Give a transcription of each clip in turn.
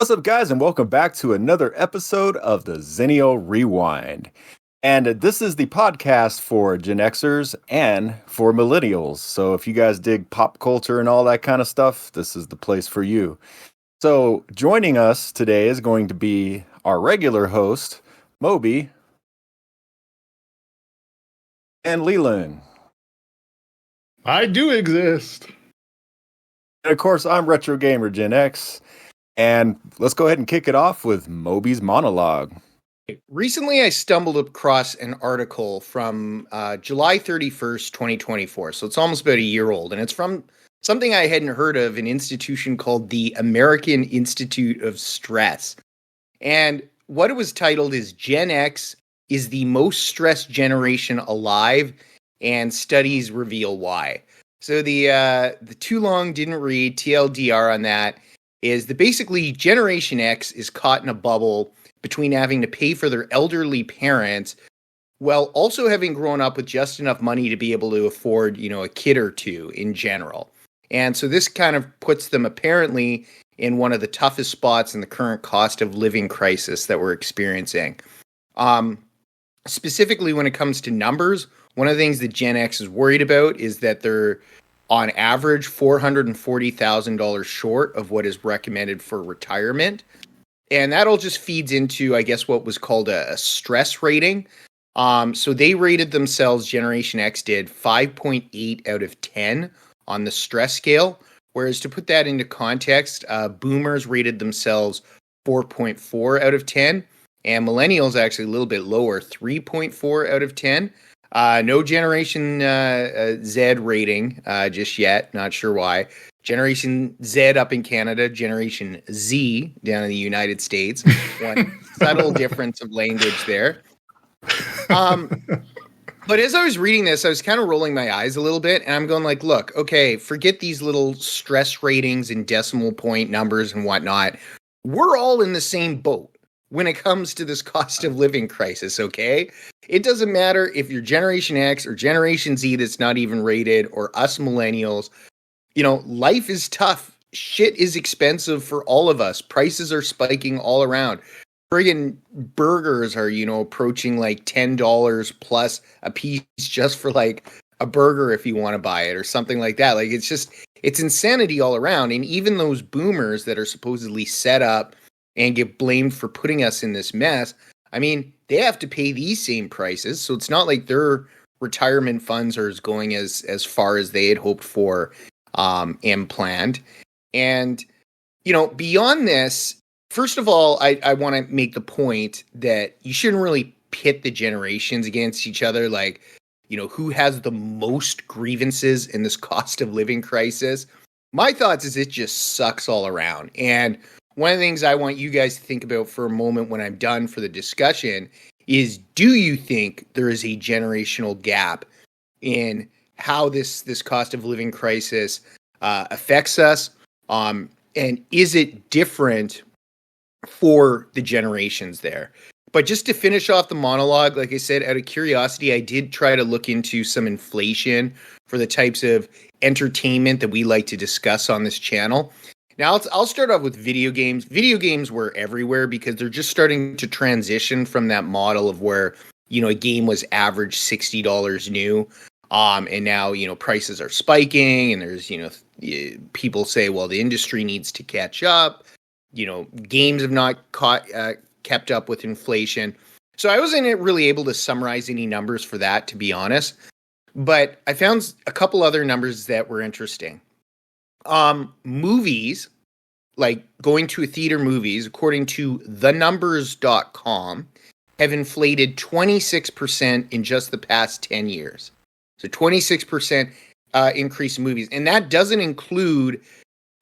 What's up, guys, and welcome back to another episode of the Xennial Rewind. And this is the podcast for Gen Xers and for millennials. So if you guys dig pop culture and all that kind of stuff, this is the place for you. So joining us today is going to be our regular host, Moby, and Leland. I do exist. And of course, I'm Retrogamer Gen X. And let's go ahead and kick it off with Moby's monologue. Recently, I stumbled across an article from July 31st, 2024. So it's almost about a year old. And it's from something I hadn't heard of, an institution called the American Institute of Stress. And what it was titled is Gen X is the most stressed generation alive, and studies reveal why. So the too long didn't read TLDR on that is that basically Generation X is caught in a bubble between having to pay for their elderly parents while also having grown up with just enough money to be able to afford, a kid or two in general. And so this kind of puts them apparently in one of the toughest spots in the current cost of living crisis that we're experiencing. Specifically when it comes to numbers, one of the things that Gen X is worried about is that they're on average $440,000 short of what is recommended for retirement. And that all just feeds into, I guess, what was called a stress rating. So they rated themselves, Generation X did, 5.8 out of 10 on the stress scale. Whereas to put that into context, boomers rated themselves 4.4 out of 10. And millennials actually a little bit lower, 3.4 out of 10. No Generation Z rating just yet. Not sure why. Generation Z up in Canada, Generation Z down in the United States. One subtle difference of language there. But as I was reading this, I was kind of rolling my eyes a little bit, and I'm going like, look, okay, forget these little stress ratings and decimal point numbers and whatnot. We're all in the same boat when it comes to this cost of living crisis, okay? It doesn't matter if you're Generation X or Generation Z that's not even rated, or us millennials. Life is tough. Shit is expensive for all of us. Prices are spiking all around. Friggin' burgers are, approaching like $10 plus a piece just for like a burger if you want to buy it or something like that. Like it's insanity all around. And even those boomers that are supposedly set up and get blamed for putting us in this mess, I mean, they have to pay these same prices. So it's not like their retirement funds are going as far as they had hoped for and planned. And, beyond this, first of all, I want to make the point that you shouldn't really pit the generations against each other. Like, who has the most grievances in this cost of living crisis? My thoughts is it just sucks all around. And one of the things I want you guys to think about for a moment when I'm done for the discussion is, do you think there is a generational gap in how this cost of living crisis affects us? And is it different for the generations there? But just to finish off the monologue, like I said, out of curiosity, I did try to look into some inflation for the types of entertainment that we like to discuss on this channel. Now, I'll start off with video games. Video games were everywhere because they're just starting to transition from that model of where, a game was average $60 new. And now, prices are spiking, and there's, people say, well, the industry needs to catch up. Games have not kept up with inflation. So I wasn't really able to summarize any numbers for that, to be honest. But I found a couple other numbers that were interesting. Movies, like going to a theater movies, according to thenumbers.com, have inflated 26% in just the past 10 years. So 26% increase in movies. And that doesn't include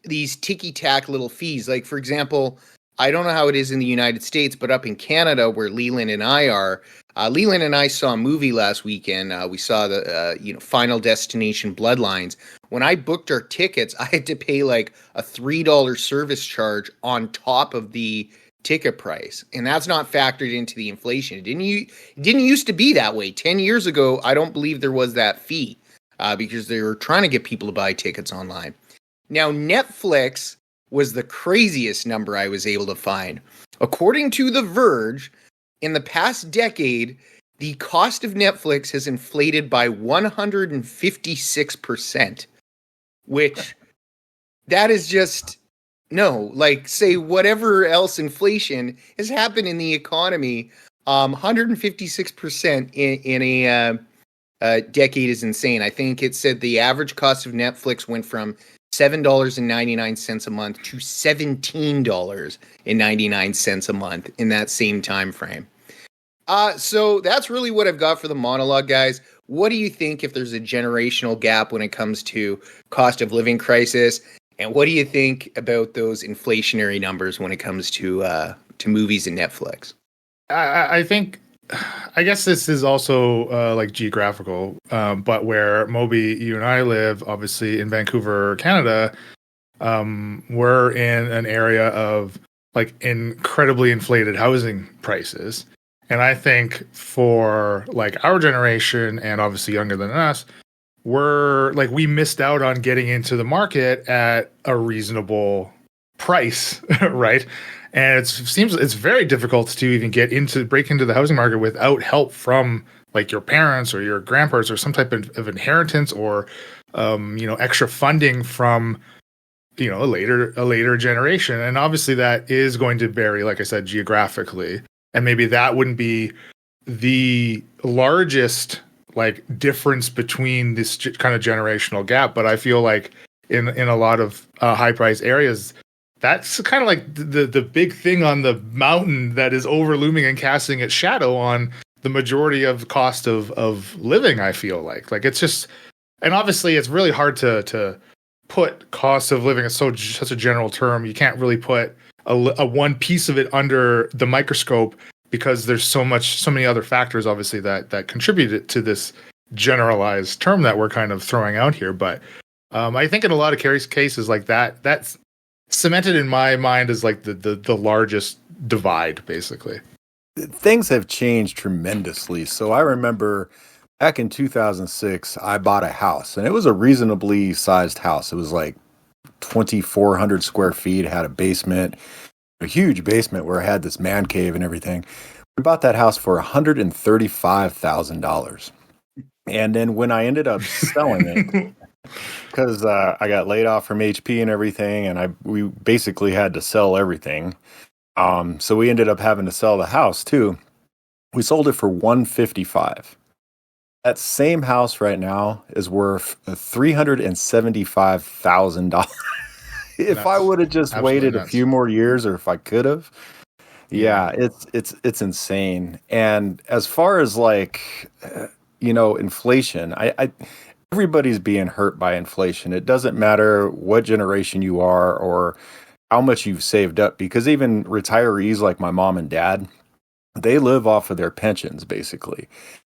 these ticky-tack little fees. Like, for example, I don't know how it is in the United States, but up in Canada, where Leland and I are, Leland and I saw a movie last weekend. We saw the Final Destination Bloodlines. When I booked our tickets, I had to pay like a $3 service charge on top of the ticket price, and that's not factored into the inflation. It didn't used to be that way 10 years ago. I don't believe there was that fee because they were trying to get people to buy tickets online. Now, Netflix was the craziest number I was able to find. According to The Verge, in the past decade, the cost of Netflix has inflated by 156%, which that is just no, like say whatever else inflation has happened in the economy, 156% in a decade is insane. I think it said the average cost of Netflix went from $7.99 a month to $17.99 a month in that same time frame. So that's really what I've got for the monologue, guys. What do you think if there's a generational gap when it comes to cost of living crisis? And what do you think about those inflationary numbers when it comes to movies and Netflix? I think, I guess this is also like geographical, but where Moby, you and I live, obviously in Vancouver, Canada, we're in an area of like incredibly inflated housing prices. And I think for like our generation and obviously younger than us, we missed out on getting into the market at a reasonable price, right? And it seems it's very difficult to even break into the housing market without help from like your parents or your grandparents or some type of inheritance or extra funding from a later generation. And obviously that is going to vary, like I said, geographically. And maybe that wouldn't be the largest like difference between this kind of generational gap, but I feel like in a lot of high price areas, that's kind of like the big thing on the mountain that is overlooming and casting its shadow on the majority of cost of living. I feel like it's just, and obviously it's really hard to put cost of living as such a general term. You can't really put a one piece of it under the microscope because there's so many other factors, obviously, that contributed to this generalized term that we're kind of throwing out here. But I think in a lot of cases like that's cemented in my mind as like the largest divide, basically. Things have changed tremendously. So I remember back in 2006, I bought a house, and it was a reasonably sized house. It was like 2,400 square feet, had a basement, a huge basement where I had this man cave and everything. We bought that house for $135,000. And then when I ended up selling it, because I got laid off from HP and everything, and we basically had to sell everything. So we ended up having to sell the house too. We sold it for $155,000. That same house right now is worth $375,000. If I would have just waited a few more years, or if I could have, it's insane. And as far as like, inflation, I everybody's being hurt by inflation. It doesn't matter what generation you are or how much you've saved up, because even retirees like my mom and dad, they live off of their pensions basically.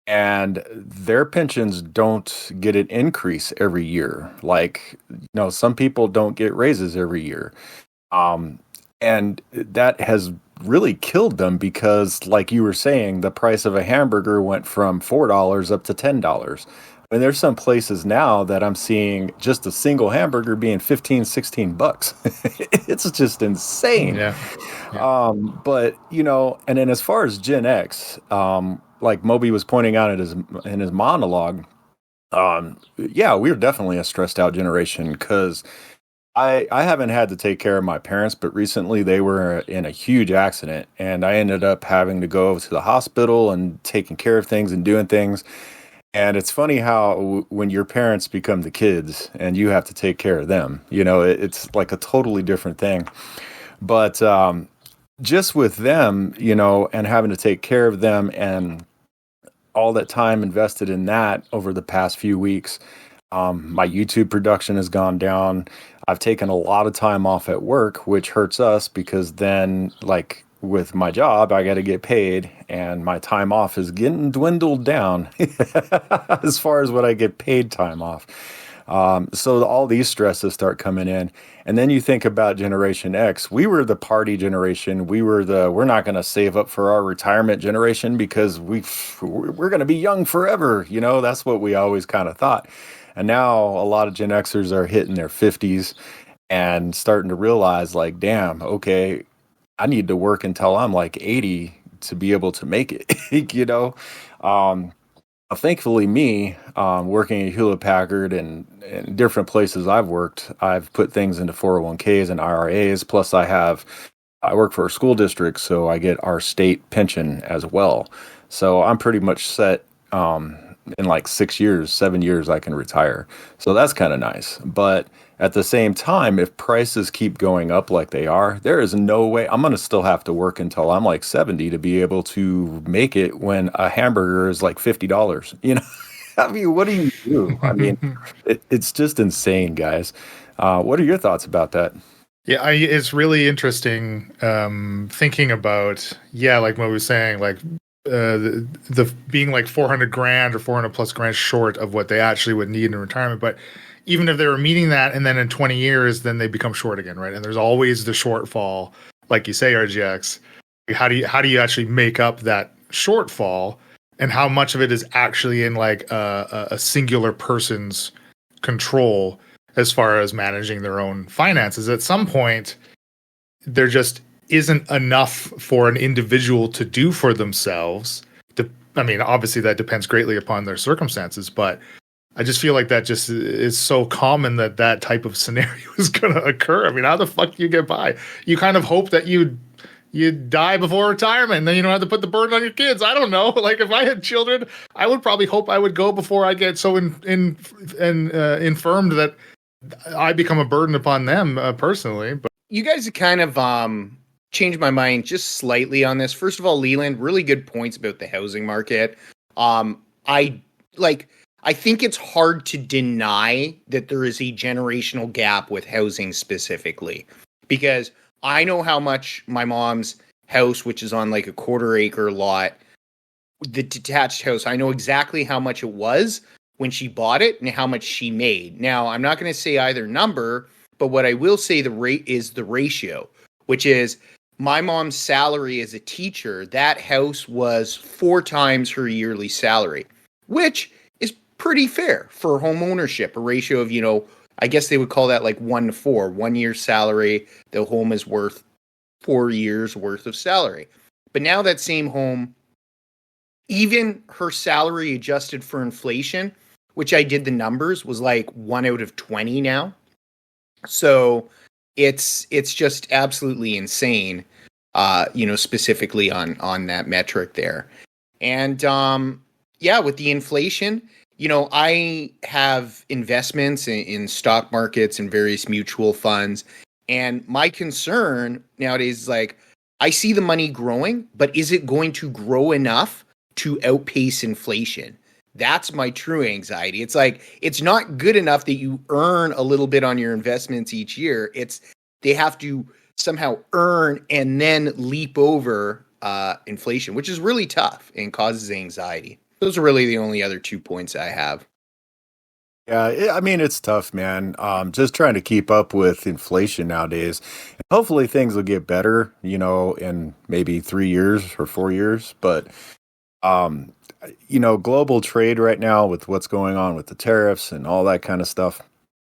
And their pensions don't get an increase every year. Like, some people don't get raises every year. And that has really killed them because, like you were saying, the price of a hamburger went from $4 up to $10. I mean, there's some places now that I'm seeing just a single hamburger being $15-16. It's just insane. Yeah. But, and then as far as Gen X, like Moby was pointing out in his monologue, we're definitely a stressed out generation because I haven't had to take care of my parents, but recently they were in a huge accident and I ended up having to go to the hospital and taking care of things and doing things. And it's funny how when your parents become the kids and you have to take care of them, it's like a totally different thing. But just with them, and having to take care of them and all that time invested in that over the past few weeks, my YouTube production has gone down. I've taken a lot of time off at work, which hurts us because then, like with my job, I got to get paid, and my time off is getting dwindled down as far as what I get paid time off. So all these stresses start coming in. And then you think about Generation X. We were the party generation. We're not going to save up for our retirement generation because we're going to be young forever. That's what we always kind of thought. And now a lot of Gen Xers are hitting their 50s and starting to realize like, damn, okay, I need to work until I'm like 80 to be able to make it, you know? Um, Thankfully, me working at Hewlett Packard and different places I've worked, I've put things into 401ks and IRAs. Plus, I work for a school district, so I get our state pension as well. So I'm pretty much set. In like 6 years, 7 years, I can retire. So that's kind of nice. But at the same time, if prices keep going up like they are, there is no way I'm going to still have to work until I'm like 70 to be able to make it when a hamburger is like $50. You know, I mean, what do you do? I mean, it's just insane, guys. What are your thoughts about that? Yeah, it's really interesting thinking about, like Mo was saying, like the being like 400 grand or 400 plus grand short of what they actually would need in retirement. But even if they were meeting that, and then in 20 years, then they become short again, right? And there's always the shortfall, like you say, RGX. How do you actually make up that shortfall, and how much of it is actually in like a singular person's control as far as managing their own finances? At some point, there just isn't enough for an individual to do for themselves. I mean, obviously that depends greatly upon their circumstances, but I just feel like that just is so common that type of scenario is going to occur. I mean, how the fuck do you get by? You kind of hope that you die before retirement, and then you don't have to put the burden on your kids. I don't know. Like if I had children, I would probably hope I would go before I get so infirmed that I become a burden upon them personally. But you guys have kind of changed my mind just slightly on this. First of all, Leland, really good points about the housing market. I think it's hard to deny that there is a generational gap with housing specifically, because I know how much my mom's house, which is on like a 1/4 acre lot, the detached house, I know exactly how much it was when she bought it and how much she made. Now, I'm not going to say either number, but what I will say the rate is the ratio, which is my mom's salary as a teacher. That house was 4 times her yearly salary, which is pretty fair for home ownership. A ratio of, I guess they would call that like 1 to 4. 1 year's salary, the home is worth 4 years worth of salary. But now that same home, even her salary adjusted for inflation, which I did the numbers, was like 1 out of 20 now. So it's just absolutely insane, specifically on that metric there. And with the inflation, I have investments in stock markets and various mutual funds. And my concern nowadays is like, I see the money growing, but is it going to grow enough to outpace inflation? That's my true anxiety. It's like, it's not good enough that you earn a little bit on your investments each year. They have to somehow earn and then leap over inflation, which is really tough and causes anxiety. Those are really the only other 2 points I have. Yeah, I mean, it's tough, man. Just trying to keep up with inflation nowadays. Hopefully things will get better, in maybe 3 years or 4 years. But, global trade right now with what's going on with the tariffs and all that kind of stuff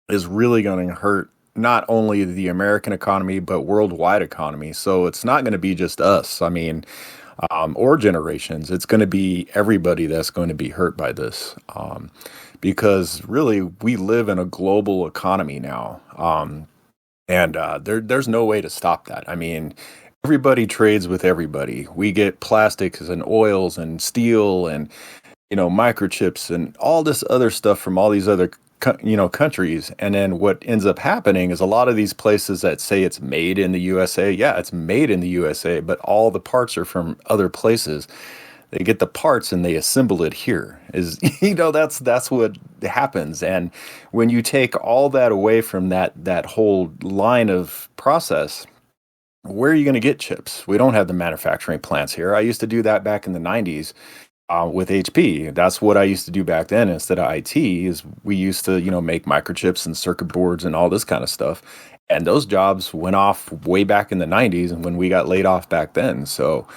is really going to hurt not only the American economy, but worldwide economy. So it's not going to be just us. I mean, or generations. It's going to be everybody that's going to be hurt by this. Because really, we live in a global economy now. There's no way to stop that. I mean, everybody trades with everybody. We get plastics and oils and steel and, microchips and all this other stuff from all these other countries. And then what ends up happening is a lot of these places that say it's made in the USA, yeah, it's made in the USA, but all the parts are from other places. They get the parts and they assemble it here. That's what happens. And when you take all that away from that whole line of process, where are you going to get chips? We don't have the manufacturing plants here. I used to do that back in the 90s. With HP, that's what I used to do back then. Instead of IT, is we used to, make microchips and circuit boards and all this kind of stuff. And those jobs went off way back in the 90s, and when we got laid off back then. So,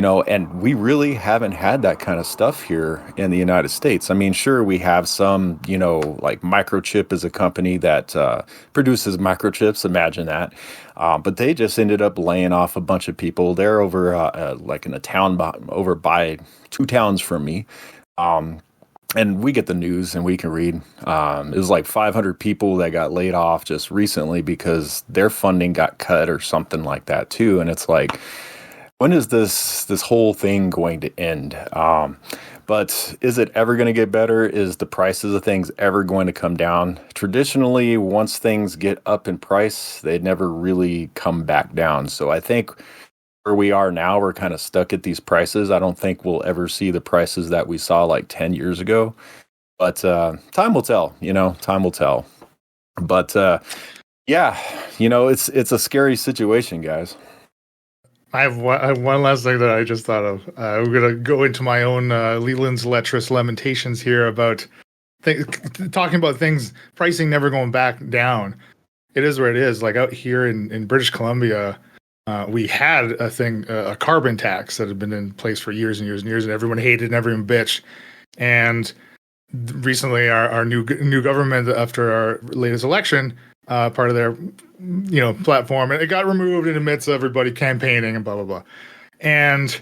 And we really haven't had that kind of stuff here in the United States. I mean, sure, we have some, like Microchip is a company that produces microchips. Imagine that. But they just ended up laying off a bunch of people. They're over like in a town over by 2 towns from me. And we get the news and we can read. It was like 500 people that got laid off just recently because their funding got cut or something like that too. And it's like, when is this whole thing going to end? But is it ever going to get better? Is the prices of things ever going to come down? Traditionally, once things get up in price, they never really come back down. So I think where we are now, we're kind of stuck at these prices. I don't think we'll ever see the prices that we saw like 10 years ago. But time will tell, time will tell. But yeah, it's a scary situation, guys. I have one last thing that I just thought of. I'm going to go into my own Leland's Letrous Lamentations here about talking about things, pricing never going back down. It is where it is. Like out here in British Columbia, we had a carbon tax that had been in place for years and years and years, and everyone hated and everyone bitched. And recently, our new government, after our latest election, part of their platform, and it got removed in the midst of everybody campaigning and blah blah blah. And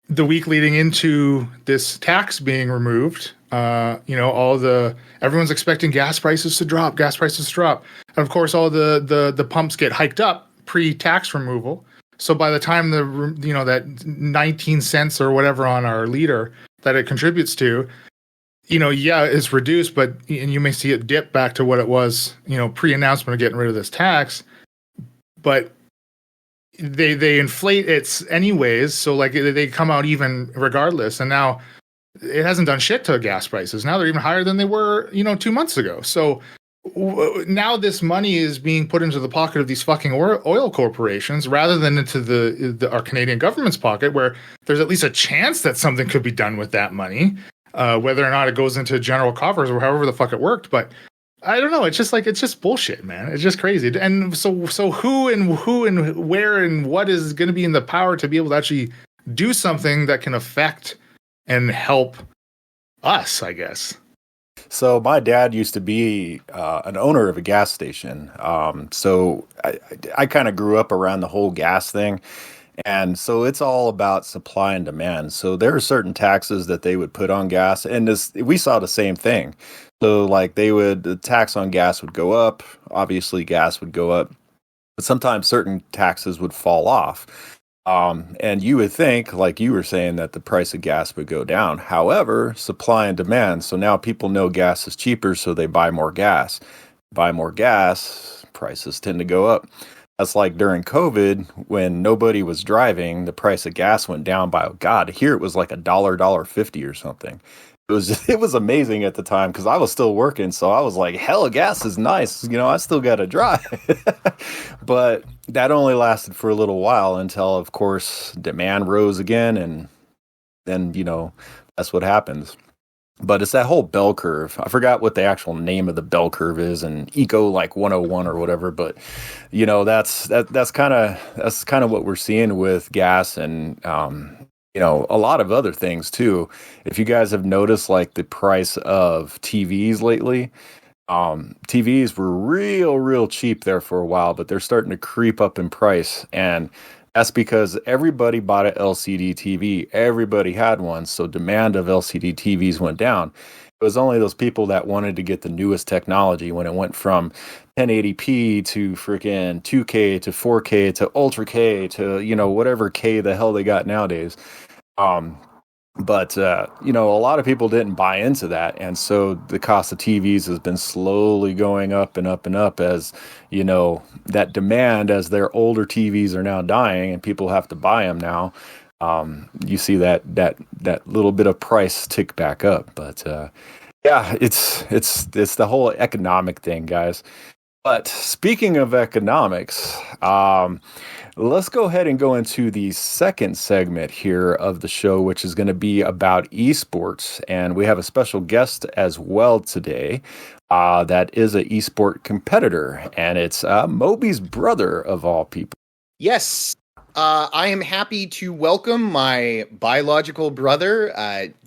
the week leading into this tax being removed, everyone's expecting gas prices to drop, and of course all the pumps get hiked up pre-tax removal. So by the time that 19 cents or whatever on our liter that it contributes to, it's reduced, and you may see it dip back to what it was, pre-announcement of getting rid of this tax. But they inflate it anyways, so like they come out even regardless. And now it hasn't done shit to gas prices. Now they're even higher than they were, 2 months ago. So now this money is being put into the pocket of these fucking oil corporations rather than into our Canadian government's pocket, where there's at least a chance that something could be done with that money. Whether or not it goes into general coffers or however the fuck it worked. But I don't know. It's just bullshit, man. It's just crazy. And so who and where and what is going to be in the power to be able to actually do something that can affect and help us, I guess. So my dad used to be an owner of a gas station. So I kind of grew up around the whole gas thing. And so it's all about supply and demand. So there are certain taxes that they would put on gas, and we saw the same thing. So like the tax on gas would go up. Obviously, gas would go up, but sometimes certain taxes would fall off. And you would think, like you were saying, that the price of gas would go down. However, supply and demand. So now people know gas is cheaper, so they buy more gas. Buy more gas, prices tend to go up. That's like during COVID when nobody was driving, the price of gas went down by, here it was like $1.50 or something. It was amazing at the time because I was still working, so I was like, hell, gas is nice. I still got to drive. But that only lasted for a little while until, of course, demand rose again, and then that's what happens. But it's that whole bell curve. I forgot what the actual name of the bell curve is, and Eco like 101 or whatever. But that's kind of what we're seeing with gas and a lot of other things too. If you guys have noticed, like the price of TVs lately, TVs were real cheap there for a while, but they're starting to creep up in price, and that's because everybody bought an LCD TV. Everybody had one, so demand of LCD TVs went down. It was only those people that wanted to get the newest technology when it went from 1080p to freaking 2K to 4K to Ultra K to, whatever K the hell they got nowadays. But a lot of people didn't buy into that. And so the cost of TVs has been slowly going up and up and up as, that demand, as their older TVs are now dying and people have to buy them now. You see that little bit of price tick back up. But it's the whole economic thing, guys. But speaking of economics, let's go ahead and go into the second segment here of the show, which is going to be about esports. And we have a special guest as well today that is an esport competitor. And it's Moby's brother, of all people. Yes. I am happy to welcome my biological brother,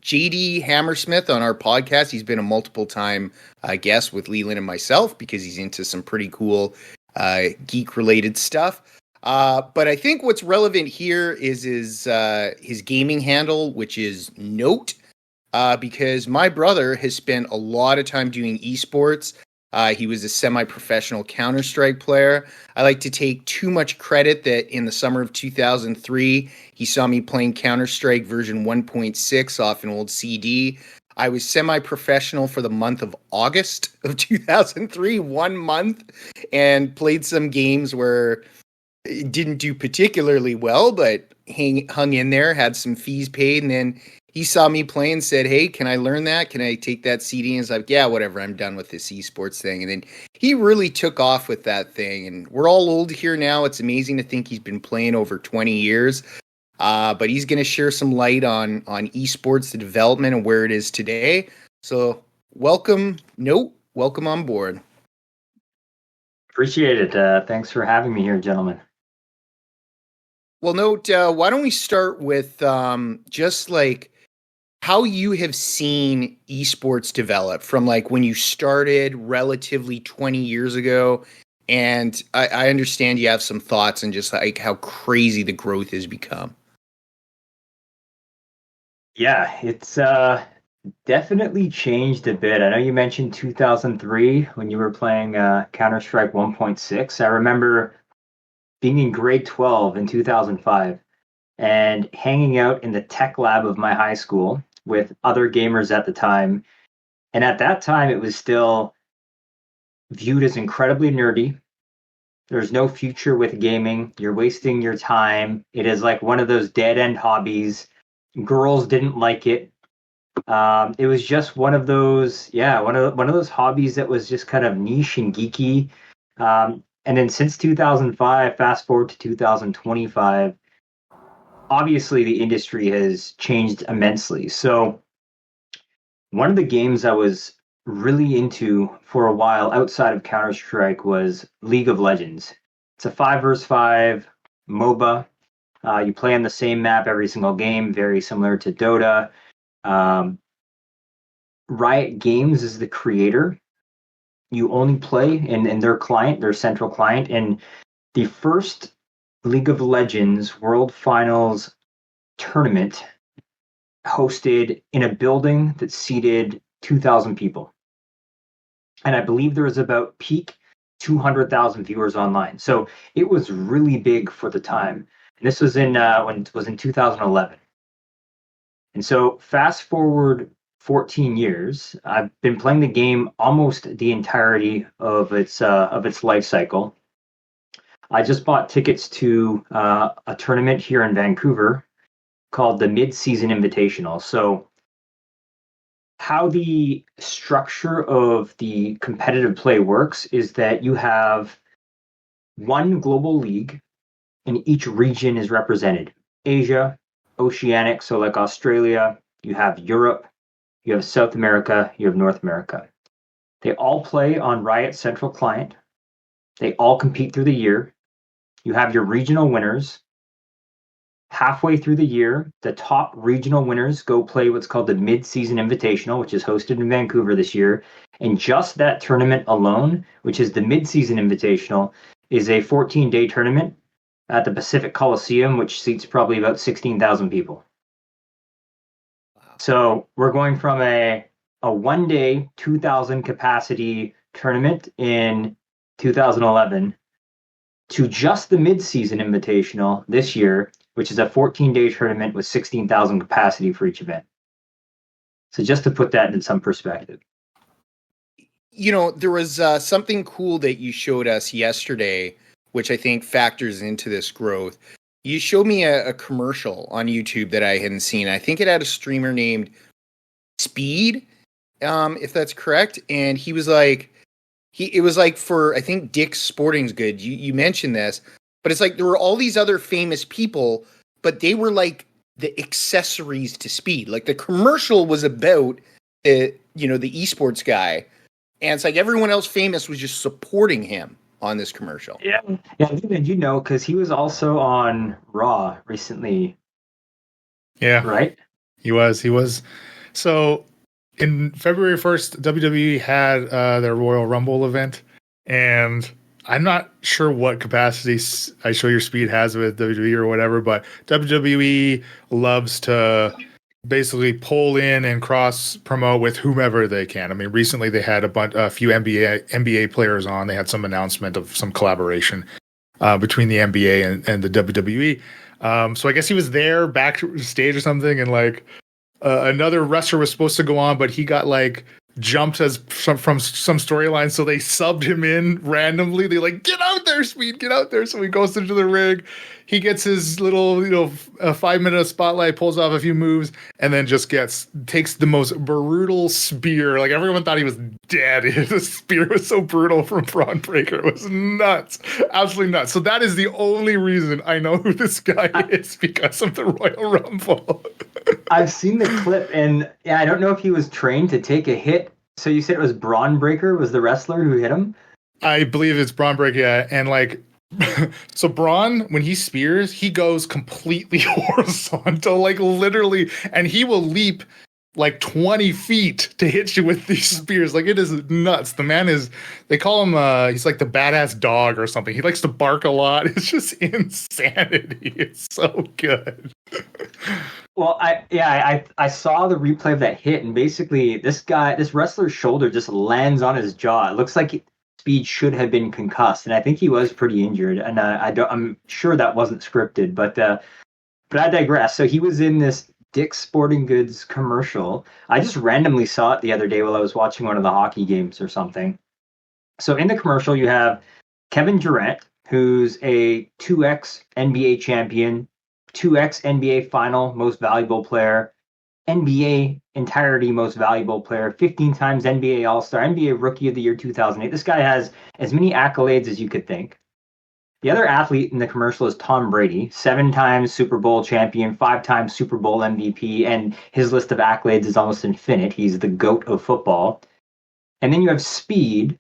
JD Hammersmith, on our podcast. He's been a multiple time guest with Leland and myself because he's into some pretty cool geek-related stuff. But I think what's relevant here is his gaming handle, which is nOte, because my brother has spent a lot of time doing esports. He was a semi-professional Counter-Strike player. I like to take too much credit that in the summer of 2003, he saw me playing Counter-Strike version 1.6 off an old CD. I was semi-professional for the month of August of 2003, 1 month, and played some games where it didn't do particularly well, but hung in there, had some fees paid, and then he saw me play and said, "Hey, can I learn that? Can I take that CD?" And he's like, "Yeah, whatever. I'm done with this esports thing." And then he really took off with that thing. And we're all old here now. It's amazing to think he's been playing over 20 years. But he's going to share some light on esports, the development, and where it is today. So welcome, nOte. Welcome on board. Appreciate it. Thanks for having me here, gentlemen. Well, nOte, why don't we start with just like how you have seen esports develop from like when you started relatively 20 years ago. And I understand you have some thoughts on just like how crazy the growth has become. Yeah, it's definitely changed a bit. I know you mentioned 2003 when you were playing Counter-Strike 1.6. I remember being in grade 12 in 2005 and hanging out in the tech lab of my high school with other gamers at the time. And at that time, it was still viewed as incredibly nerdy. There's no future with gaming. You're wasting your time. It is like one of those dead-end hobbies. Girls didn't like it. It was just one of those, one of those hobbies that was just kind of niche and geeky. And then since 2005, fast forward to 2025, obviously the industry has changed immensely. So one of the games I was really into for a while outside of Counter-Strike was League of Legends. It's a 5v5 MOBA. You play on the same map every single game, very similar to Dota. Riot Games is the creator. You only play in their client, their central client. And the first League of Legends World Finals tournament hosted in a building that seated 2,000 people. And I believe there was about peak 200,000 viewers online. So it was really big for the time. And this was in 2011. And so fast forward 14 years, I've been playing the game almost the entirety of its life cycle. I just bought tickets to a tournament here in Vancouver called the Mid-Season Invitational. So how the structure of the competitive play works is that you have one global league and each region is represented. Asia, Oceanic, so like Australia, you have Europe, you have South America, you have North America. They all play on Riot Central Client. They all compete through the year. You have your regional winners. Halfway through the year, the top regional winners go play what's called the Mid-Season Invitational, which is hosted in Vancouver this year. And just that tournament alone, which is the Mid-Season Invitational, is a 14-day tournament at the Pacific Coliseum, which seats probably about 16,000 people. Wow. So we're going from a one-day, 2,000 capacity tournament in 2011 to just the Mid-Season Invitational this year, which is a 14-day tournament with 16,000 capacity for each event. So just to put that in some perspective. You know, there was something cool that you showed us yesterday, which I think factors into this growth. You showed me a commercial on YouTube that I hadn't seen. I think it had a streamer named Speed, if that's correct. And he was like, it was like for, I think, Dick's Sporting Goods. You mentioned this. But it's like there were all these other famous people, but they were like the accessories to Speed. Like the commercial was about the esports guy. And it's like everyone else famous was just supporting him. on this commercial. Yeah, Did you know? Because he was also on Raw recently. Yeah, right. He was. So in February 1st, WWE had their Royal Rumble event, and I'm not sure what capacity I Show Your Speed has with WWE or whatever, but WWE loves to basically pull in and cross promote with whomever they can. I mean, recently they had a few NBA players on. They had some announcement of some collaboration between the NBA and the WWE. So I guess he was there backstage or something, and like another wrestler was supposed to go on, but he got like jumped as from some storyline, so they subbed him in randomly. They like, get out there, Speed, get out there. So he goes into the ring. He gets his little, 5-minute spotlight, pulls off a few moves, and then just takes the most brutal spear. Like everyone thought he was dead. The spear was so brutal from Braun Breaker. It was nuts, absolutely nuts. So that is the only reason I know who this guy is, because of the Royal Rumble. I've seen the clip, and I don't know if he was trained to take a hit. So you said it was Braun Breaker was the wrestler who hit him? I believe it's Braun Breaker, yeah. And like, so Braun, when he spears, he goes completely horizontal, like literally, and he will leap like 20 feet to hit you with these spears. Like, it is nuts. The man is, they call him, he's like the badass dog or something. He likes to bark a lot. It's just insanity. It's so good. Well, I saw the replay of that hit, and basically this wrestler's shoulder just lands on his jaw. It looks like Speed should have been concussed, and I think he was pretty injured. And I'm sure that wasn't scripted, but I digress. So he was in this Dick's Sporting Goods commercial. I just randomly saw it the other day while I was watching one of the hockey games or something. So in the commercial, you have Kevin Durant, who's a 2x NBA champion, 2x NBA final most valuable player, NBA entirety most valuable player, 15 times NBA All-Star, NBA Rookie of the Year 2008. This guy has as many accolades as you could think. The other athlete in the commercial is Tom Brady, 7 times Super Bowl champion, 5 times Super Bowl MVP, and his list of accolades is almost infinite. He's the GOAT of football. And then you have Speed,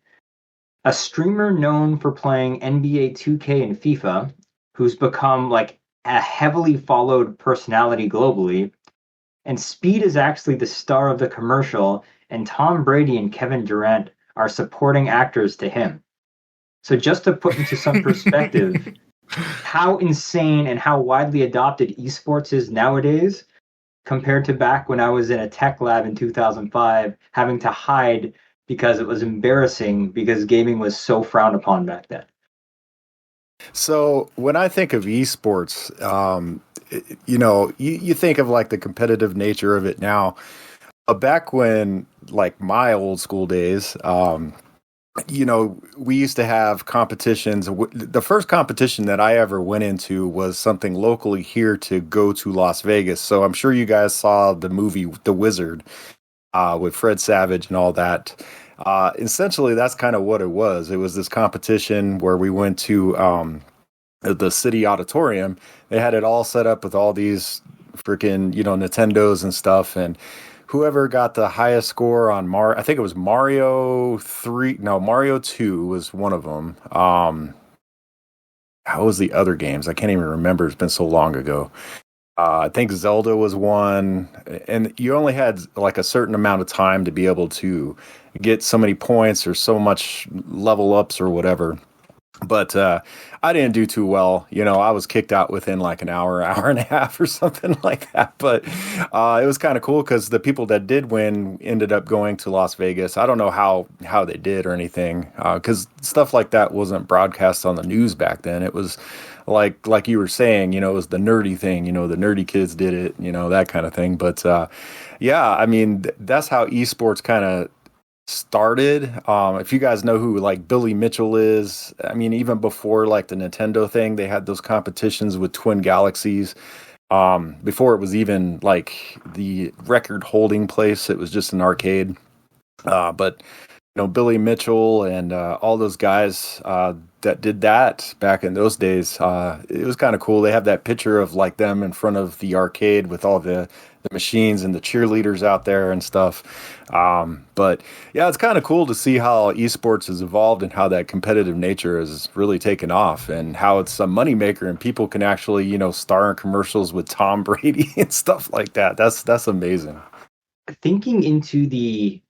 a streamer known for playing NBA 2K and FIFA, who's become like a heavily followed personality globally. And Speed is actually the star of the commercial, and Tom Brady and Kevin Durant are supporting actors to him. So just to put into some perspective how insane and how widely adopted esports is nowadays compared to back when I was in a tech lab in 2005, having to hide because it was embarrassing because gaming was so frowned upon back then. So when I think of esports, you think of like the competitive nature of it now. Back when, like my old school days, we used to have competitions. The first competition that I ever went into was something locally here to go to Las Vegas. So I'm sure you guys saw the movie The Wizard with Fred Savage and all that. Essentially, that's kind of what it was. It was this competition where we went to the city auditorium. They had it all set up with all these freaking, Nintendos and stuff. And whoever got the highest score on I think it was Mario 2 was one of them. How was the other games? I can't even remember. It's been so long ago. I think Zelda was one, and you only had like a certain amount of time to be able to get so many points or so much level ups or whatever. But I didn't do too well. I was kicked out within like an hour and a half or something like that. But it was kind of cool because the people that did win ended up going to Las Vegas. I don't know how they did or anything, because stuff like that wasn't broadcast on the news back then. It was like you were saying, it was the nerdy thing, the nerdy kids did it, that kind of thing. But yeah, I mean, that's how esports kind of started. If you guys know who like Billy Mitchell is, I mean, even before like the Nintendo thing, they had those competitions with Twin Galaxies. Before it was even like the record holding place, it was just an arcade. But Billy Mitchell and all those guys that did that back in those days. It was kind of cool. They have that picture of like them in front of the arcade with all the machines and the cheerleaders out there and stuff. But yeah, it's kind of cool to see how esports has evolved and how that competitive nature has really taken off and how it's a moneymaker and people can actually, star in commercials with Tom Brady and stuff like that. That's amazing. Thinking into the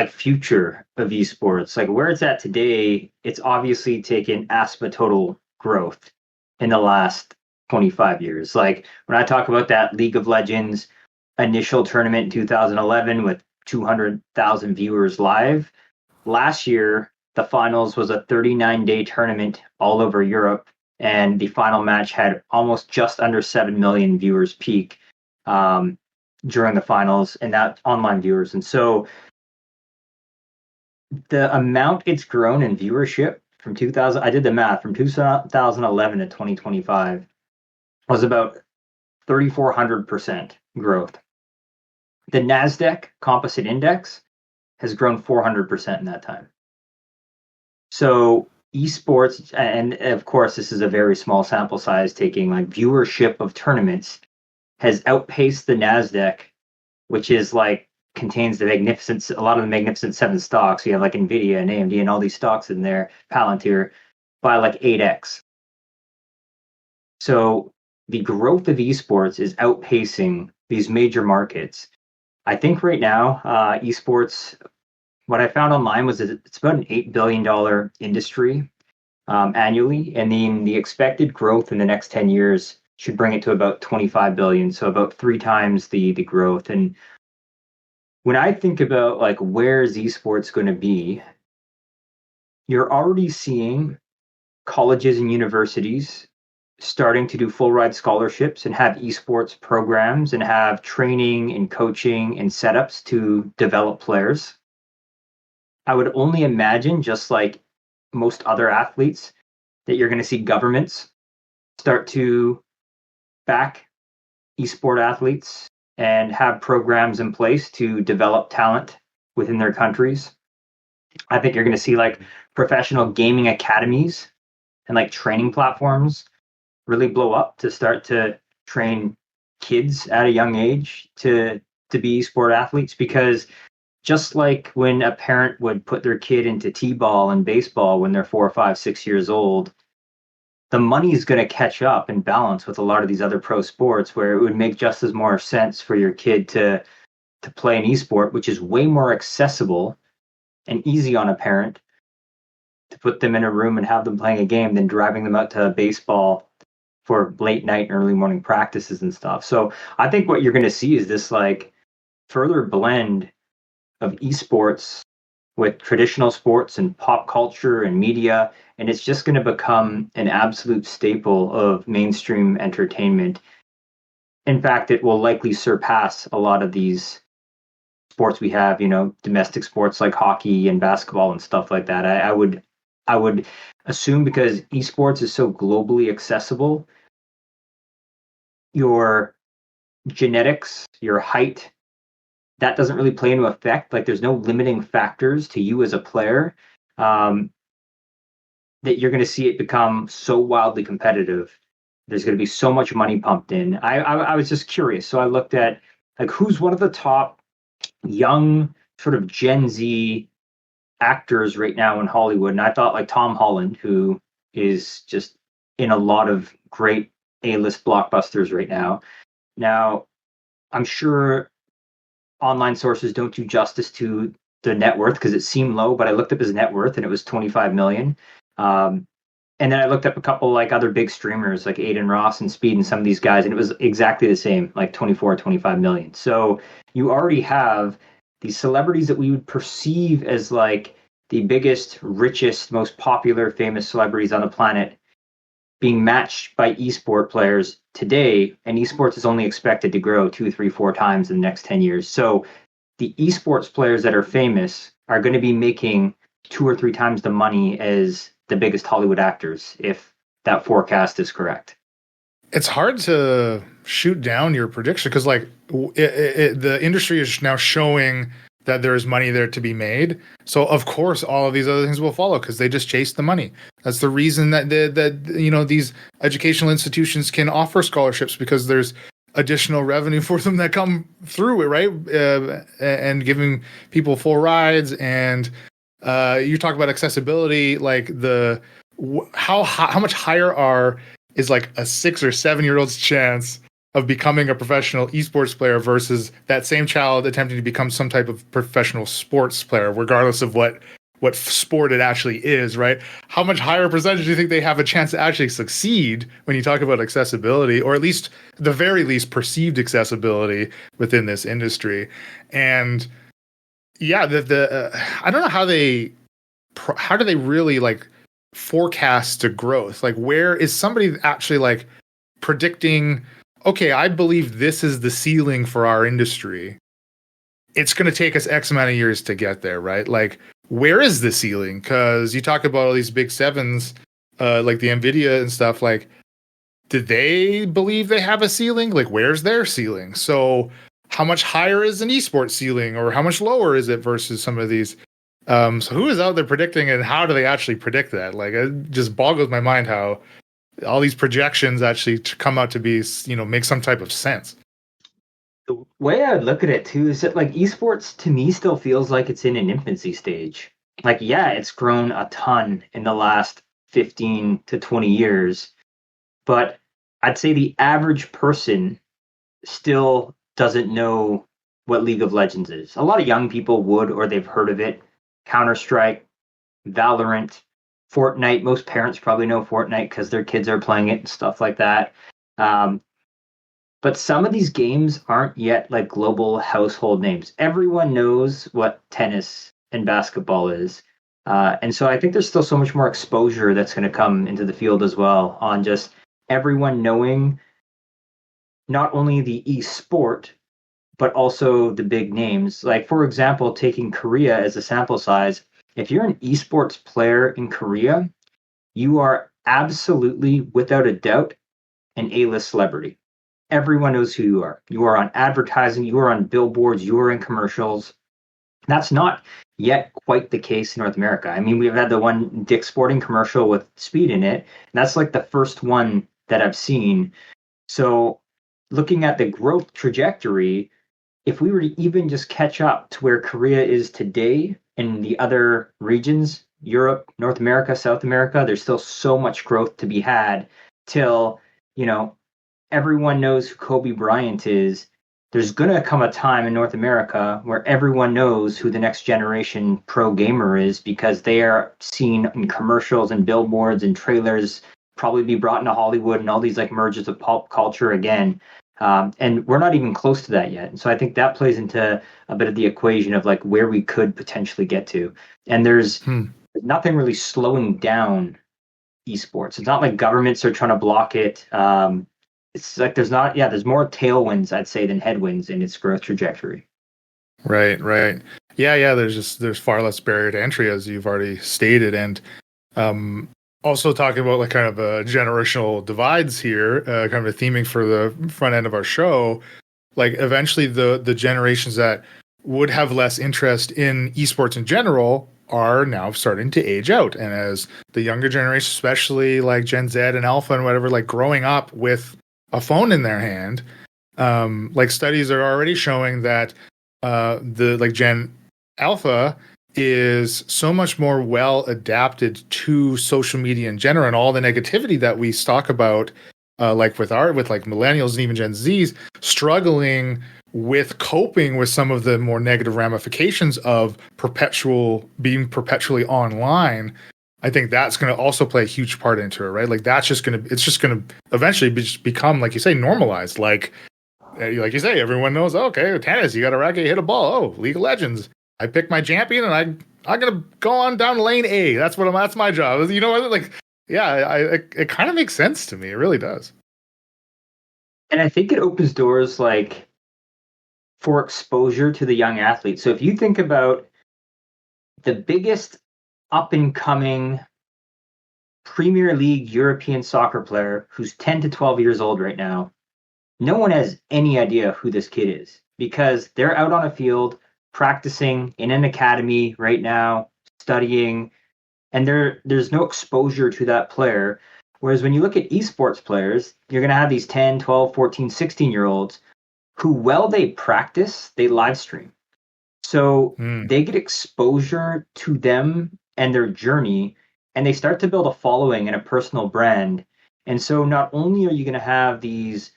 future of esports, like where it's at today, it's obviously taken asymptotal growth in the last 25 years. Like when I talk about that League of Legends initial tournament in 2011 with 200,000 viewers live, last year the finals was a 39-day tournament all over Europe, and the final match had almost just under 7 million viewers peak during the finals, and that online viewers. And so the amount it's grown in viewership from 2000, I did the math, from 2011 to 2025 was about 3,400% growth. The NASDAQ Composite Index has grown 400% in that time. So esports, and of course this is a very small sample size, taking like viewership of tournaments, has outpaced the NASDAQ, which is contains a lot of the Magnificent Seven stocks. You have like Nvidia and AMD and all these stocks in there, Palantir, by 8x. So the growth of esports is outpacing these major markets. I think right now, esports, what I found online was that it's about an $8 billion industry annually, and then the expected growth in the next 10 years should bring it to about 25 billion, so about 3 times the growth. And when I think about where is esports going to be, you're already seeing colleges and universities starting to do full ride scholarships and have esports programs and have training and coaching and setups to develop players. I would only imagine, just like most other athletes, that you're going to see governments start to back esport athletes and have programs in place to develop talent within their countries. I think you're going to see professional gaming academies and training platforms really blow up to start to train kids at a young age to be esport athletes. Because just like when a parent would put their kid into t-ball and baseball when they're 4, 5, 6 years old, the money is going to catch up and balance with a lot of these other pro sports, where it would make just as more sense for your kid to play an esport, which is way more accessible and easy on a parent to put them in a room and have them playing a game than driving them out to baseball for late night and early morning practices and stuff. So I think what you're going to see is this further blend of esports with traditional sports and pop culture and media, and it's just going to become an absolute staple of mainstream entertainment. In fact, it will likely surpass a lot of these sports we have, domestic sports like hockey and basketball and stuff like that. I would assume, because esports is so globally accessible, your genetics, your height, that doesn't really play into effect. There's no limiting factors to you as a player, that you're going to see it become so wildly competitive. There's going to be so much money pumped in. I was just curious. So I looked at who's one of the top young sort of Gen Z actors right now in Hollywood. And I thought Tom Holland, who is just in a lot of great A-list blockbusters right now. Now, I'm sure online sources don't do justice to the net worth because it seemed low, but I looked up his net worth and it was 25 million. And then I looked up a couple other big streamers like Aiden Ross and Speed and some of these guys, and it was exactly the same, 24, 25 million. So you already have these celebrities that we would perceive as the biggest, richest, most popular, famous celebrities on the planet being matched by esport players today, and esports is only expected to grow 2, 3, 4 times in the next 10 years. So the esports players that are famous are going to be making 2 or 3 times the money as the biggest Hollywood actors, if that forecast is correct. It's hard to shoot down your prediction because the industry is now showing that there is money there to be made. So of course, all of these other things will follow because they just chase the money. That's the reason that these educational institutions can offer scholarships, because there's additional revenue for them that come through it, right? And giving people full rides. And you talk about accessibility, like how much higher is like a 6 or 7 year old's chance of becoming a professional esports player versus that same child attempting to become some type of professional sports player, regardless of what sport it actually is, right? How much higher percentage do you think they have a chance to actually succeed when you talk about accessibility, or at least the very least perceived accessibility within this industry? And yeah, I don't know how do they really like forecast the growth? Like, where is somebody actually like predicting, okay, I believe this is the ceiling for our industry. It's going to take us X amount of years to get there, right? Like, where is the ceiling? Because you talk about all these big sevens, like the NVIDIA and stuff. Like, do they believe they have a ceiling? Like, where's their ceiling? So how much higher is an esports ceiling, or how much lower is it versus some of these? So who is out there predicting, and how do they actually predict that? Like, it just boggles my mind how all these projections actually come out to be, make some type of sense. The way I would look at it too is that like esports to me still feels like it's in an infancy stage. Like, yeah, it's grown a ton in the last 15 to 20 years, but I'd say the average person still doesn't know what League of Legends is. A lot of young people would, or they've heard of it. Counter-Strike, Valorant, Fortnite. Most parents probably know Fortnite because their kids are playing it and stuff like that. But some of these games aren't yet like global household names. Everyone knows what tennis and basketball is. And so I think there's still so much more exposure that's going to come into the field as well, on just everyone knowing not only the e-sport, but also the big names. Like, for example, taking Korea as a sample size, if you're an esports player in Korea, you are absolutely, without a doubt, an A-list celebrity. Everyone knows who you are. You are on advertising, you are on billboards, you are in commercials. That's not yet quite the case in North America. I mean, we've had the one Dick's Sporting commercial with Speed in it, and that's like the first one that I've seen. So looking at the growth trajectory, if we were to even just catch up to where Korea is today and the other regions, Europe, North America, South America, there's still so much growth to be had till, everyone knows who Kobe Bryant is. There's going to come a time in North America where everyone knows who the next generation pro gamer is, because they are seen in commercials and billboards and trailers, probably be brought into Hollywood and all these like mergers of pop culture again. And we're not even close to that yet. And so I think that plays into a bit of the equation of like where we could potentially get to. And there's nothing really slowing down esports. It's not like governments are trying to block it. It's like there's more tailwinds, I'd say, than headwinds in its growth trajectory. Right. Yeah. There's far less barrier to entry, as you've already stated. And also talking about like kind of generational divides here, kind of a theming for the front end of our show. Like, eventually the generations that would have less interest in esports in general are now starting to age out. And as the younger generation, especially like Gen Z and Alpha and whatever, like growing up with a phone in their hand, like studies are already showing that the like Gen Alpha is so much more well adapted to social media in general, and all the negativity that we talk about, like with like millennials and even Gen Zs struggling with coping with some of the more negative ramifications of being perpetually online. I think that's going to also play a huge part into it, right? Like, it's just going to eventually become, like you say, normalized. Like you say, everyone knows, okay, tennis, you got a racket, you hit a ball. Oh, League of Legends, I pick my champion and I'm going to go on down lane A. That's my job. You know what? Like, yeah, it kind of makes sense to me. It really does. And I think it opens doors like for exposure to the young athletes. So if you think about the biggest up-and-coming Premier League European soccer player who's 10 to 12 years old right now, no one has any idea who this kid is, because they're out on a field practicing in an academy right now, studying, and there's no exposure to that player. Whereas when you look at esports players, you're going to have these 10, 12, 14, 16-year-olds who, while they practice, they live stream. So they get exposure to them and their journey, and they start to build a following and a personal brand. And so not only are you going to have these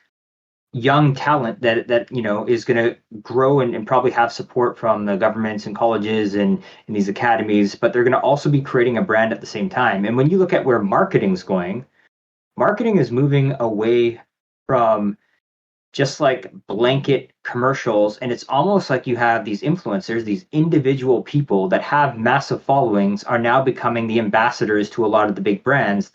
young talent that is going to grow and probably have support from the governments and colleges and these academies, but they're going to also be creating a brand at the same time. And when you look at where marketing's going, marketing is moving away from just like blanket commercials, and it's almost like you have these influencers, these individual people that have massive followings are now becoming the ambassadors to a lot of the big brands.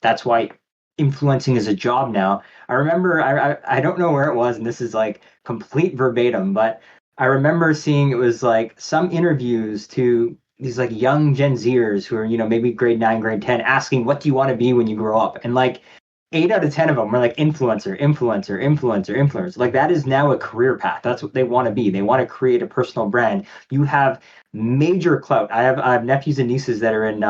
That's why influencing is a job now. I remember, I don't know where it was, and this is like complete verbatim, but I remember seeing it was like some interviews to these like young Gen Zers who are, maybe grade 9, grade 10, asking, what do you want to be when you grow up? And like 8 out of 10 of them were like influencer. Like that is now a career path. That's what they want to be. They want to create a personal brand. You have major clout. I have nephews and nieces that are in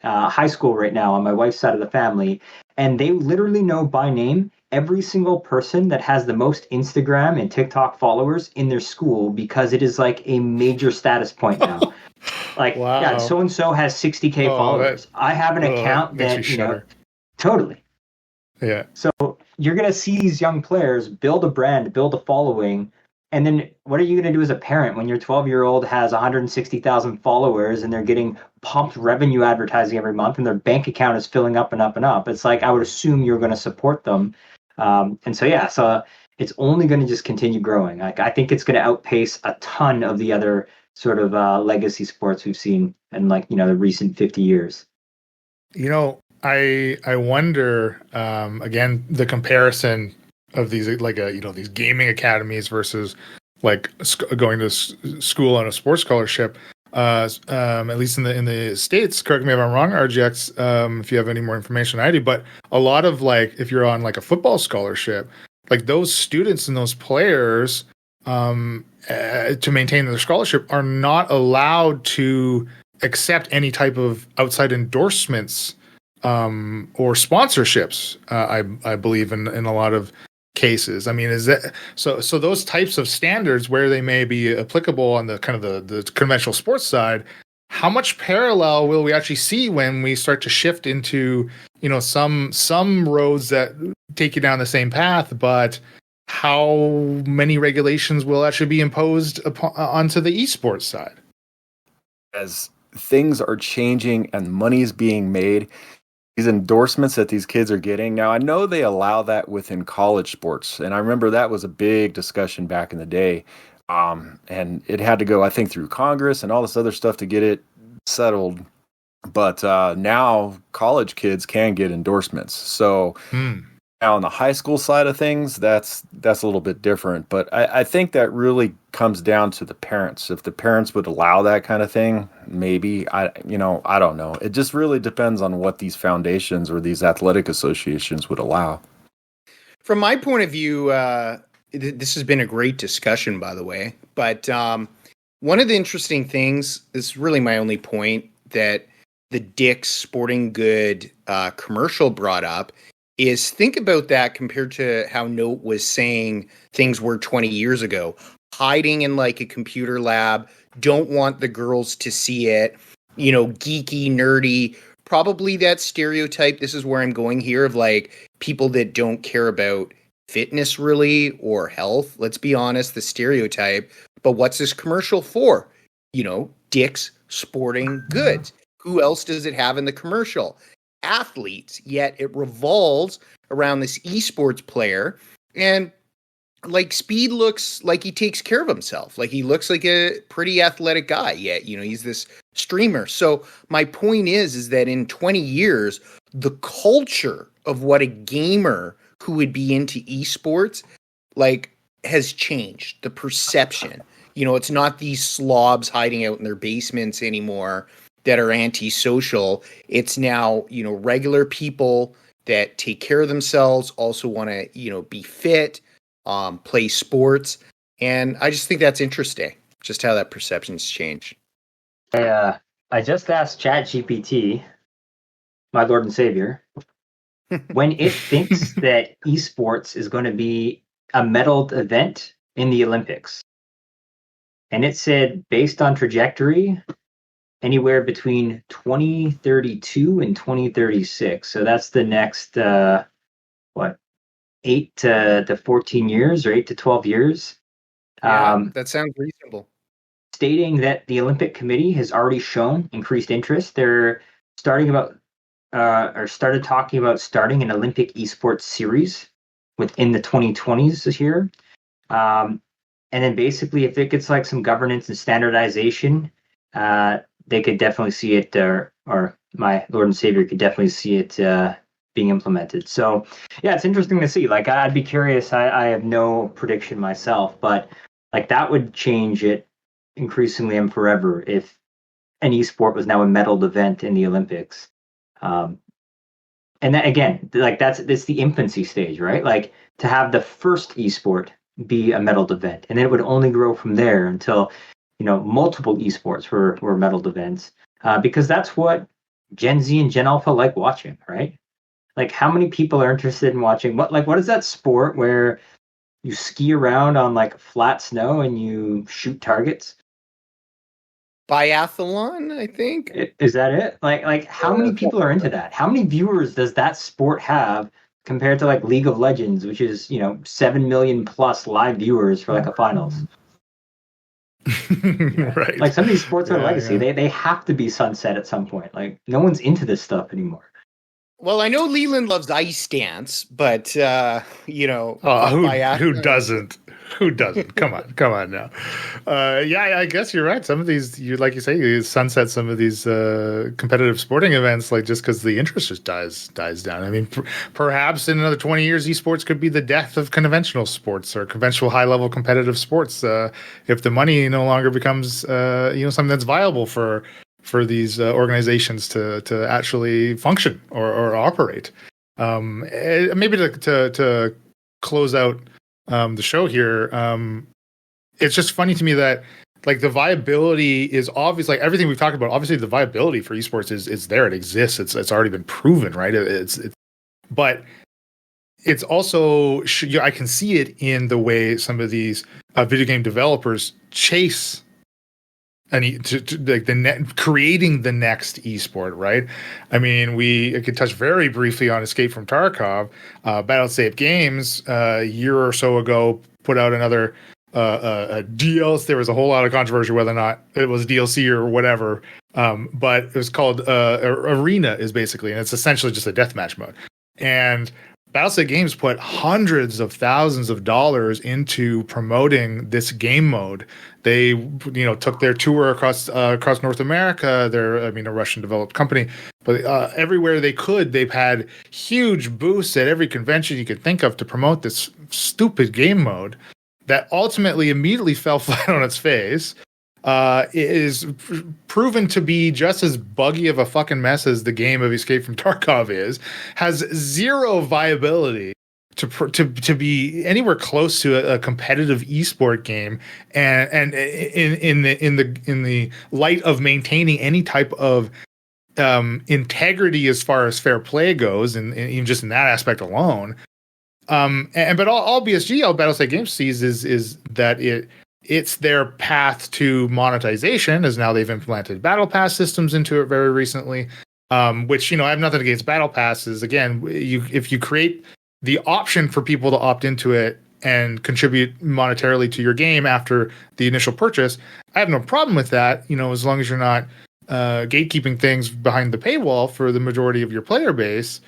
high school right now on my wife's side of the family, and they literally know by name every single person that has the most Instagram and TikTok followers in their school, because it is like a major status point now. Like, wow. Yeah, so and so has 60K followers. I have an account that totally. Yeah. So you're going to see these young players build a brand, build a following. And then what are you going to do as a parent when your 12-year-old has 160,000 followers and they're getting pumped revenue advertising every month and their bank account is filling up and up and up? It's like, I would assume you're going to support them. So it's only going to just continue growing. Like, I think it's going to outpace a ton of the other sort of legacy sports we've seen in the recent 50 years. I wonder, again, the comparison of these these gaming academies versus like going to school on a sports scholarship. At least in the States, correct me if I'm wrong, RGX, if you have any more information I do, but a lot of if you're on like a football scholarship, like those students and those players to maintain their scholarship are not allowed to accept any type of outside endorsements or sponsorships, I believe in a lot of cases. I mean, is that so those types of standards where they may be applicable on the kind of the conventional sports side, how much parallel will we actually see when we start to shift into some roads that take you down the same path, but how many regulations will actually be imposed onto the esports side? As things are changing and money is being made, these endorsements that these kids are getting. Now, I know they allow that within college sports, and I remember that was a big discussion back in the day. And it had to go, I think, through Congress and all this other stuff to get it settled. But now college kids can get endorsements. So now on the high school side of things, that's a little bit different. But I think that really comes down to the parents. If the parents would allow that kind of thing, maybe, I don't know. It just really depends on what these foundations or these athletic associations would allow. From my point of view, this has been a great discussion, by the way. But one of the interesting things, this is really my only point, that the Dick's Sporting Good commercial brought up, is think about that compared to how nOte was saying things were 20 years ago. Hiding in like a computer lab, don't want the girls to see it, geeky, nerdy, probably that stereotype. This is where I'm going here of like people that don't care about fitness really or health. Let's be honest, the stereotype. But what's this commercial for? Dick's Sporting Goods. Who else does it have in the commercial? Athletes, yet it revolves around this esports player, and like Speed looks like he takes care of himself, like he looks like a pretty athletic guy, yet he's this streamer. So my point is that in 20 years the culture of what a gamer who would be into esports has changed. The perception, it's not these slobs hiding out in their basements anymore that are antisocial. It's now, regular people that take care of themselves, also want to, be fit, play sports. And I just think that's interesting. just how that perception's changed. I just asked ChatGPT, my Lord and Savior, when it thinks that esports is going to be a medaled event in the Olympics. And it said, based on trajectory, anywhere between 2032 and 2036. So that's the next, 8 to 14 years or 8 to 12 years. Yeah, that sounds reasonable. Stating that the Olympic Committee has already shown increased interest. They're started talking about starting an Olympic esports series within the 2020s this year. And then basically, if it gets like some governance and standardization, they could definitely see it, or my Lord and Savior could definitely see it being implemented. So, yeah, it's interesting to see. Like, I'd be curious. I have no prediction myself, but like that would change it increasingly and forever if an esport was now a medaled event in the Olympics. And that, again, like that's the infancy stage, right? Like to have the first esport be a medaled event, and then it would only grow from there until multiple esports were medaled events, because that's what Gen Z and Gen Alpha like watching, right? Like how many people are interested in watching what is that sport where you ski around on like flat snow and you shoot targets? Biathlon, I think. Is that it? Like how many people are into that? How many viewers does that sport have compared to like League of Legends, which is 7 million plus live viewers for like a finals? Right. Like some of these sports are legacy. Yeah. They have to be sunset at some point. Like no one's into this stuff anymore. Well, I know Leland loves ice dance, but who doesn't? Who doesn't? Come on now. I guess you're right. Some of these, like you say, you sunset some of these competitive sporting events, like just because the interest just dies down. I mean, perhaps in another 20 years, esports could be the death of conventional sports or conventional high-level competitive sports if the money no longer becomes something that's viable for these organizations to actually function or operate. Maybe to close out the show here, it's just funny to me that like the viability is obvious. Like everything we've talked about, obviously the viability for esports is there. It exists. It's already been proven, right? But it's also I can see it in the way some of these video game developers chase creating the next esport, right? I mean, I could touch very briefly on Escape from Tarkov. Battlestate Games a year or so ago put out another a DLC. There was a whole lot of controversy whether or not it was DLC or whatever, but it was called Arena, is basically, and it's essentially just a deathmatch mode. And Battlestate Games put hundreds of thousands of dollars into promoting this game mode. They, took their tour across North America. They're, a Russian-developed company, but everywhere they could, they've had huge booths at every convention you could think of to promote this stupid game mode that ultimately immediately fell flat on its face. Is proven to be just as buggy of a fucking mess as the game of Escape from Tarkov is, has zero viability to be anywhere close to a competitive esport game, and in the light of maintaining any type of integrity as far as fair play goes, and even just in that aspect alone. But all Battlestate Games sees is that it's their path to monetization, as now they've implemented battle pass systems into it very recently, which, I have nothing against battle passes. Again, if you create the option for people to opt into it and contribute monetarily to your game after the initial purchase, I have no problem with that, as long as you're not gatekeeping things behind the paywall for the majority of your player base.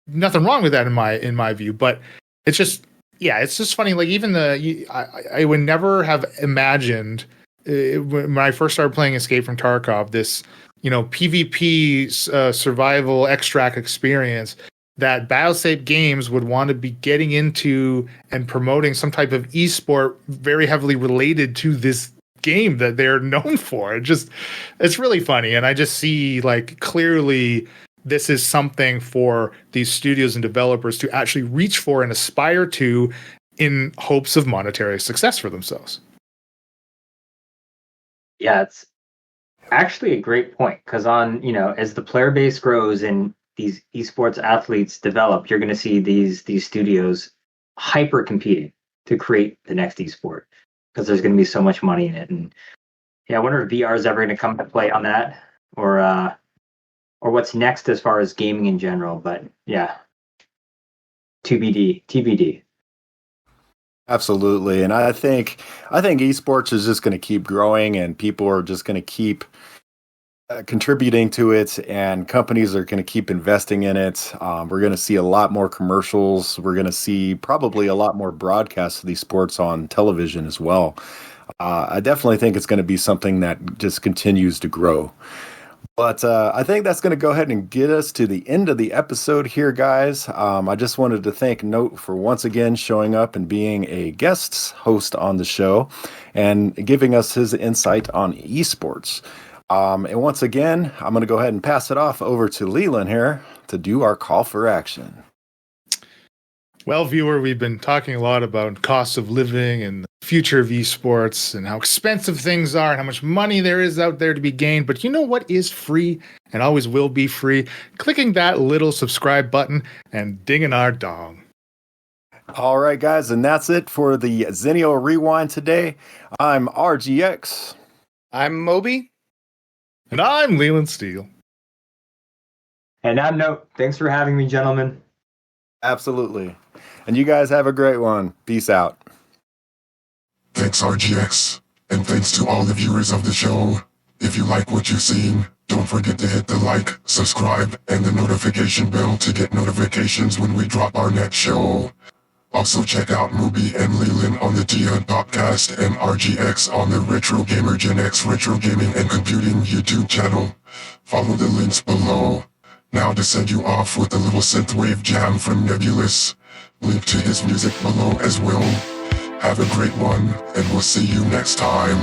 Nothing wrong with that in my view, but it's just... Yeah, it's just funny. Like even I would never have imagined when I first started playing Escape from Tarkov, this PvP survival extract experience, that Battlestate Games would want to be getting into and promoting some type of esport very heavily related to this game that they're known for. It's really funny, and I just see like clearly, this is something for these studios and developers to actually reach for and aspire to in hopes of monetary success for themselves. Yeah, it's actually a great point because as the player base grows and these esports athletes develop, you're going to see these studios hyper competing to create the next esport because there's going to be so much money in it. And yeah, I wonder if VR is ever going to come to play on that, or what's next as far as gaming in general. But yeah, TBD. Absolutely. And I think esports is just going to keep growing, and people are just going to keep contributing to it, and companies are going to keep investing in it. We're going to see a lot more commercials. We're going to see probably a lot more broadcasts of these sports on television as well. I definitely think it's going to be something that just continues to grow. But I think that's going to go ahead and get us to the end of the episode here, guys. I just wanted to thank nOte for once again showing up and being a guest host on the show and giving us his insight on esports. And once again, I'm going to go ahead and pass it off over to Leland here to do our call for action. Well, viewer, we've been talking a lot about cost of living and the future of esports and how expensive things are and how much money there is out there to be gained. But you know what is free and always will be free? Clicking that little subscribe button and dinging our dong. All right, guys, and that's it for the Xennial Rewind today. I'm RGX. I'm Moby. And I'm Leland Steele. And I'm nOte. Thanks for having me, gentlemen. Absolutely. And you guys have a great one. Peace out. Thanks, RGX. And thanks to all the viewers of the show. If you like what you've seen, don't forget to hit the like, subscribe, and the notification bell to get notifications when we drop our next show. Also check out Moby and Leland on the T-Hud Popcast and RGX on the Retrogamer Gen X Retro Gaming and Computing YouTube channel. Follow the links below. Now to send you off with a little synthwave jam from Nebulous. Link to his music below as well. Have a great one, and we'll see you next time.